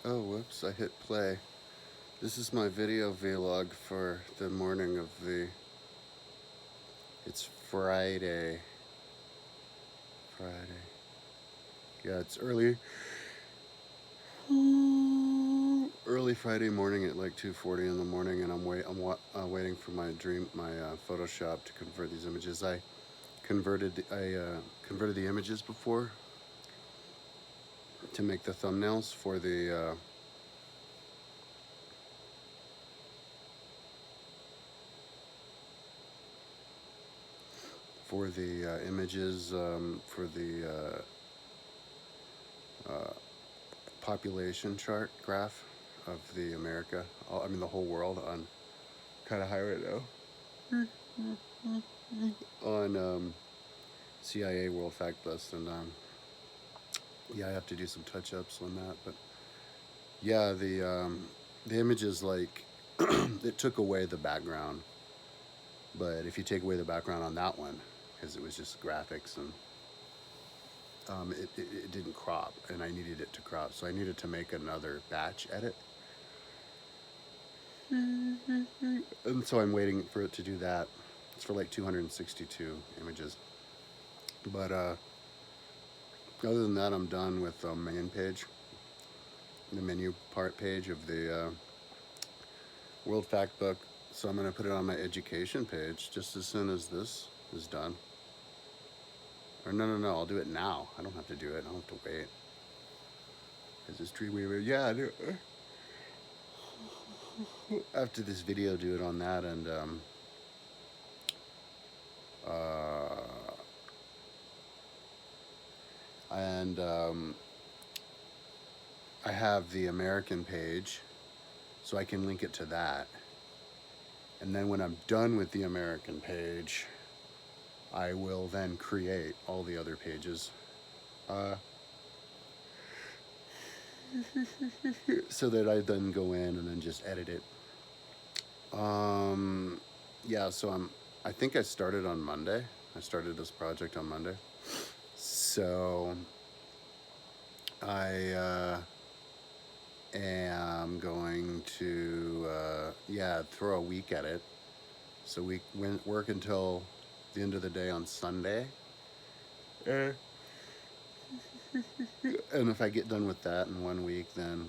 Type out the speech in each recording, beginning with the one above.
Oh, whoops, I hit play. This is my video vlog for the morning of it's Friday. Yeah, it's early Friday morning at like 2:40 in the morning, and I'm waiting for my Photoshop to convert these images. I converted the images before to make the thumbnails for the images for the population chart graph of the America, the whole world, on kind of high right now on CIA World Factbook, and yeah, I have to do some touch-ups on that. But yeah, the images, like, it took away the background, but if you take away the background on that one, because it was just graphics, and it didn't crop, and I needed it to crop, so I needed to make another batch edit. And so I'm waiting for it to do that. It's for like 262 images. But other than that, I'm done with the main page, the menu part page of the World Factbook. So I'm going to put it on my education page just as soon as this is done. Or no, I'll do it now. I don't have to do it. I don't have to wait. Is this tree weaver? Yeah, I do. After this video, do it on that, and I have the American page, so I can link it to that. And then when I'm done with the American page, I will then create all the other pages. So that I then go in and then just edit it. Yeah, so I think I started on Monday. I started this project on Monday. So I am going to, throw a week at it. So we work until the end of the day on Sunday. And if I get done with that in 1 week, then,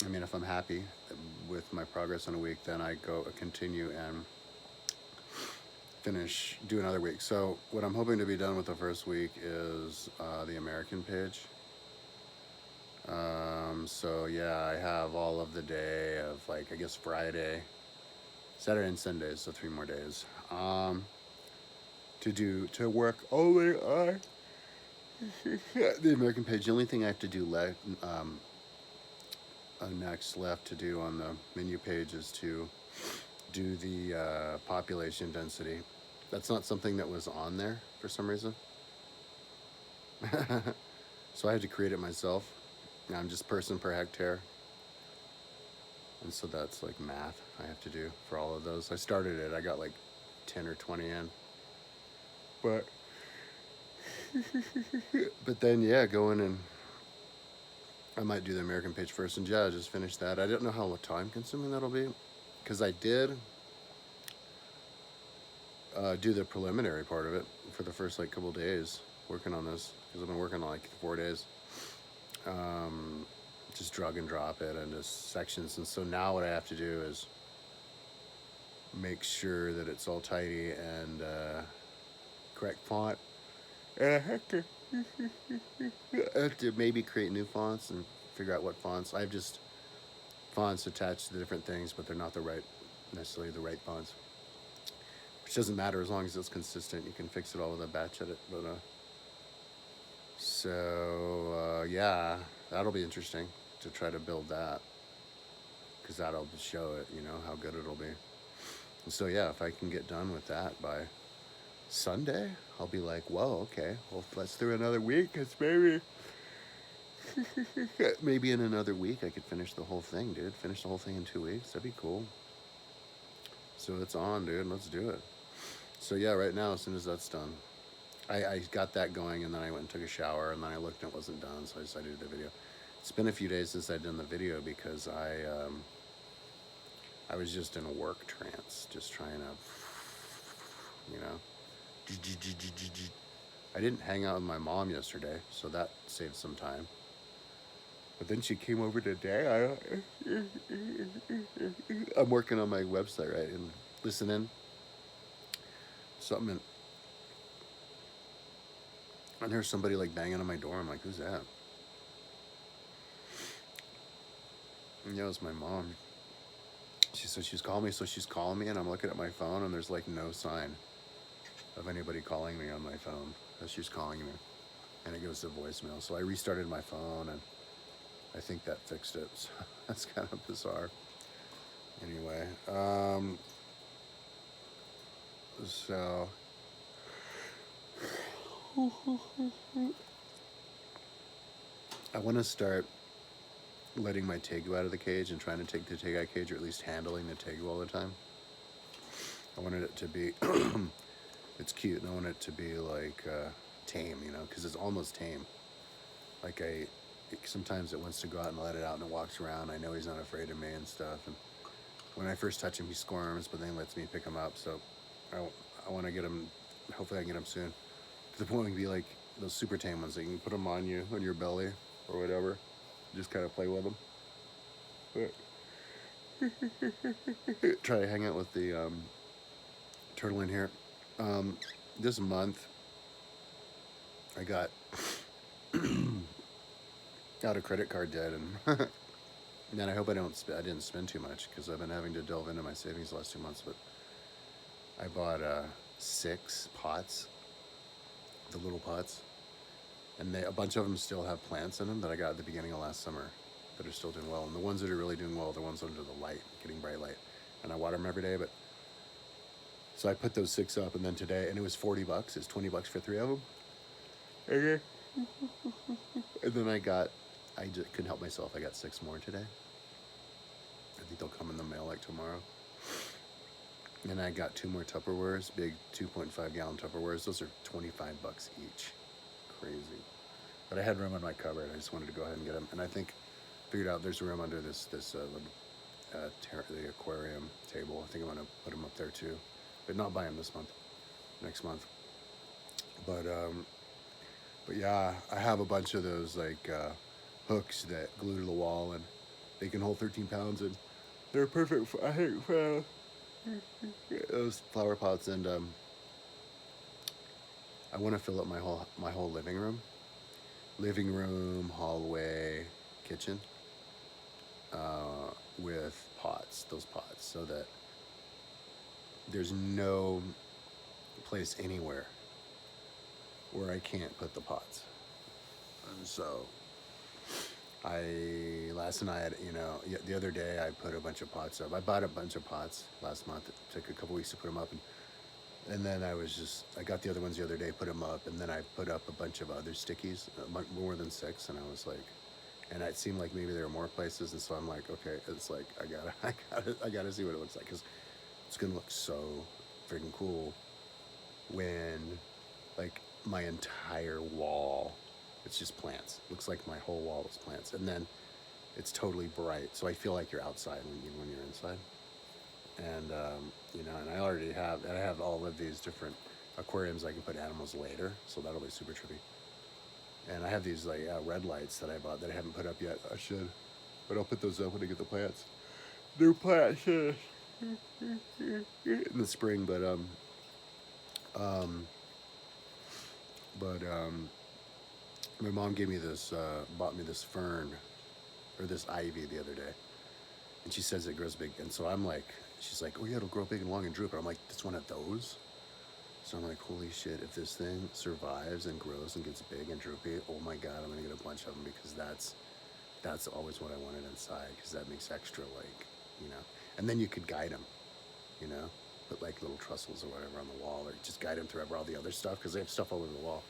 if I'm happy with my progress in a week, then I continue and do another week. So what I'm hoping to be done with the first week is the American page. So yeah, I have all of the day of, like, I guess Friday, Saturday and Sunday, so 3 more days to work only on the American page. The only thing I have to do next left to do on the menu page is to do the population density. That's not something that was on there for some reason. So I had to create it myself. I'm just person per hectare. And so that's like math I have to do for all of those. I started it, I got like 10 or 20 in. But then, yeah, go in and I might do the American page first, and yeah, just finish that. I don't know how time consuming that'll be, because I did do the preliminary part of it for the first like couple days working on this, because I've been working on like 4 days. Just drag and drop it into sections, and so now what I have to do is make sure that it's all tidy and correct font. And I have to maybe create new fonts and figure out what fonts. I have just fonts attached to different things, but they're not necessarily the right fonts, which doesn't matter as long as it's consistent. You can fix it all with a batch edit. But yeah, that'll be interesting to try to build that, because that'll show it, how good it'll be. And so yeah, if I can get done with that by Sunday, I'll be like, whoa, okay, well, let's do another week, because maybe in another week I could finish the whole thing, dude. Finish the whole thing in 2 weeks. That'd be cool. So it's on, dude. Let's do it. So yeah, right now, as soon as that's done, I got that going, and then I went and took a shower, and then I looked and it wasn't done, so I decided to do the video. It's been a few days since I've done the video because I was just in a work trance, just trying to, you know. I didn't hang out with my mom yesterday, so that saved some time. But then she came over today. I'm working on my website, right, and listening. Something, and there's somebody like banging on my door. I'm like, who's that? And yeah, it was my mom. She said she's calling me, so she's calling me, and I'm looking at my phone, and there's like no sign of anybody calling me on my phone as she's calling me, and it goes to voicemail. So I restarted my phone, and I think that fixed it. So that's kind of bizarre. Anyway, so I want to start letting my tegu out of the cage and trying to take the tegu out of the cage, or at least handling the tegu all the time. I wanted it to be, it's cute, and I want it to be like tame, you know, because it's almost tame. Like sometimes it wants to go out and let it out, and it walks around. I know he's not afraid of me and stuff. And when I first touch him, he squirms, but then he lets me pick him up. So I want to get him. Hopefully, I can get him soon. To the point where he can be like those super tame ones that you can put them on you, on your belly, or whatever. Just kind of play with them. But try to hang out with the turtle in here. This month, I got out of credit card debt, and man, I hope I didn't spend too much, because I've been having to delve into my savings the last 2 months. But I bought 6 pots, the little pots, and a bunch of them still have plants in them that I got at the beginning of last summer that are still doing well. And the ones that are really doing well are the ones under the light, getting bright light. And I water them every day. But so I put those 6 up, and then today, and it was $40. It's $20 for 3 of them. Okay. And then I just couldn't help myself. I got 6 more today. I think they'll come in the mail like tomorrow. And I got 2 more Tupperwares, big 2.5 gallon Tupperwares. Those are $25 each. Crazy. But I had room in my cupboard. I just wanted to go ahead and get them. And I figured out there's room under the aquarium table. I think I'm going to put them up there too. But not buy them this month. Next month. But yeah, I have a bunch of those like hooks that glue to the wall, and they can hold 13 pounds, and they're perfect for, I think, for those flower pots. And I want to fill up my whole living room, hallway, kitchen, with those pots, so that there's no place anywhere where I can't put the pots. And so last night, the other day I put a bunch of pots up. I bought a bunch of pots last month. It took a couple weeks to put them up, and then I got the other ones the other day, put them up, and then I put up a bunch of other stickies, more than 6, and I was like, and it seemed like maybe there were more places, and so I'm like, okay, it's like I gotta see what it looks like, because it's gonna look so freaking cool when like my entire wall, it's just plants. Looks like my whole wall is plants, and then it's totally bright, so I feel like you're outside when you're inside. And and I have all of these different aquariums I can put animals later, so that'll be super trippy. And I have these like red lights that I bought that I haven't put up yet. I should, but I'll put those up when I get the plants. New plants in the spring, but my mom bought me this fern, or this ivy the other day, and she says it grows big, and so I'm like, she's like, oh yeah, it'll grow big and long and droop. And I'm like, it's one of those? So I'm like, holy shit, if this thing survives and grows and gets big and droopy, oh my God, I'm gonna get a bunch of them, because that's always what I wanted inside, because that makes extra, like, and then you could guide them, put like little trussels or whatever on the wall, or just guide them through all the other stuff, because they have stuff all over the wall.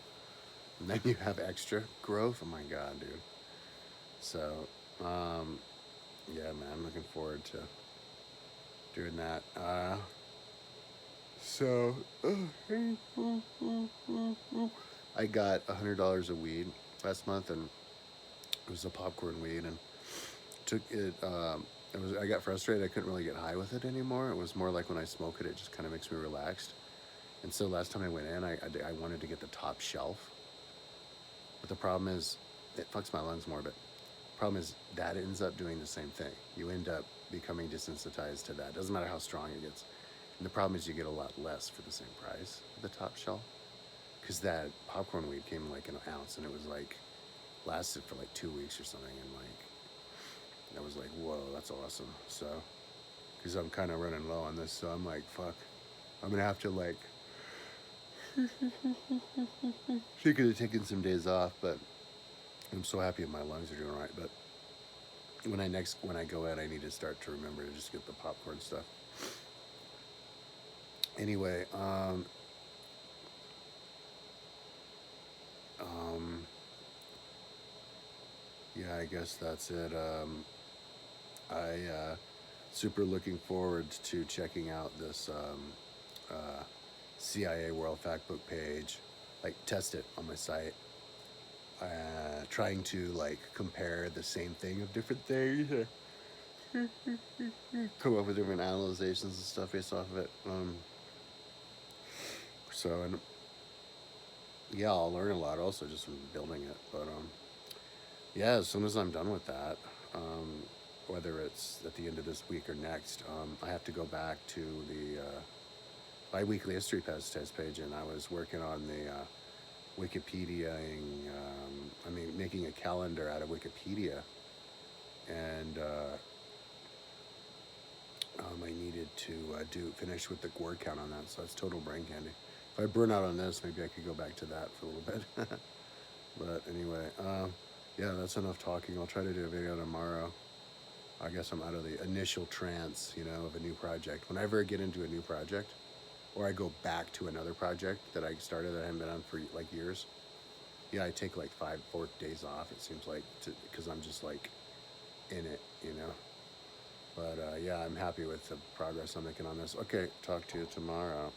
And then you have extra growth. Oh my God, dude. So, yeah, man, I'm looking forward to doing that. So, I got $100 of weed last month, and It was a popcorn weed, and took it. It was. I got frustrated. I couldn't really get high with it anymore. It was more like when I smoke it, it just kind of makes me relaxed. And so last time I went in, I wanted to get the top shelf, but the problem is it fucks my lungs more. But the problem is that ends up doing the same thing. You end up becoming desensitized to that. Doesn't matter how strong it gets. And the problem is you get a lot less for the same price of the top shelf. Because that popcorn weed came in like an ounce, and it was like lasted for like 2 weeks or something, and like I was like, whoa, that's awesome. So, because I'm kind of running low on this, so I'm like, fuck, I'm gonna have to like. She could have taken some days off, but I'm so happy my lungs are doing all right. But when I go in, I need to start to remember to just get the popcorn stuff. Anyway, yeah, I guess that's it. I super looking forward to checking out this CIA World Factbook page, like test it on my site, trying to like compare the same thing of different things, come up with different analyzations and stuff based off of it. So and yeah, I'll learn a lot also just from building it. But yeah, as soon as I'm done with that, whether it's at the end of this week or next, I have to go back to the bi-weekly history test page, and I was working on the Wikipediaing, making a calendar out of Wikipedia, and I needed to finish with the word count on that, so that's total brain candy. If I burn out on this, maybe I could go back to that for a little bit. But anyway, yeah, that's enough talking. I'll try to do a video tomorrow. I guess I'm out of the initial trance, of a new project. Whenever I get into a new project, or I go back to another project that I started that I haven't been on for like years, yeah, I take like 4 days off, it seems like, because I'm just like in it. But yeah, I'm happy with the progress I'm making on this. Okay, talk to you tomorrow.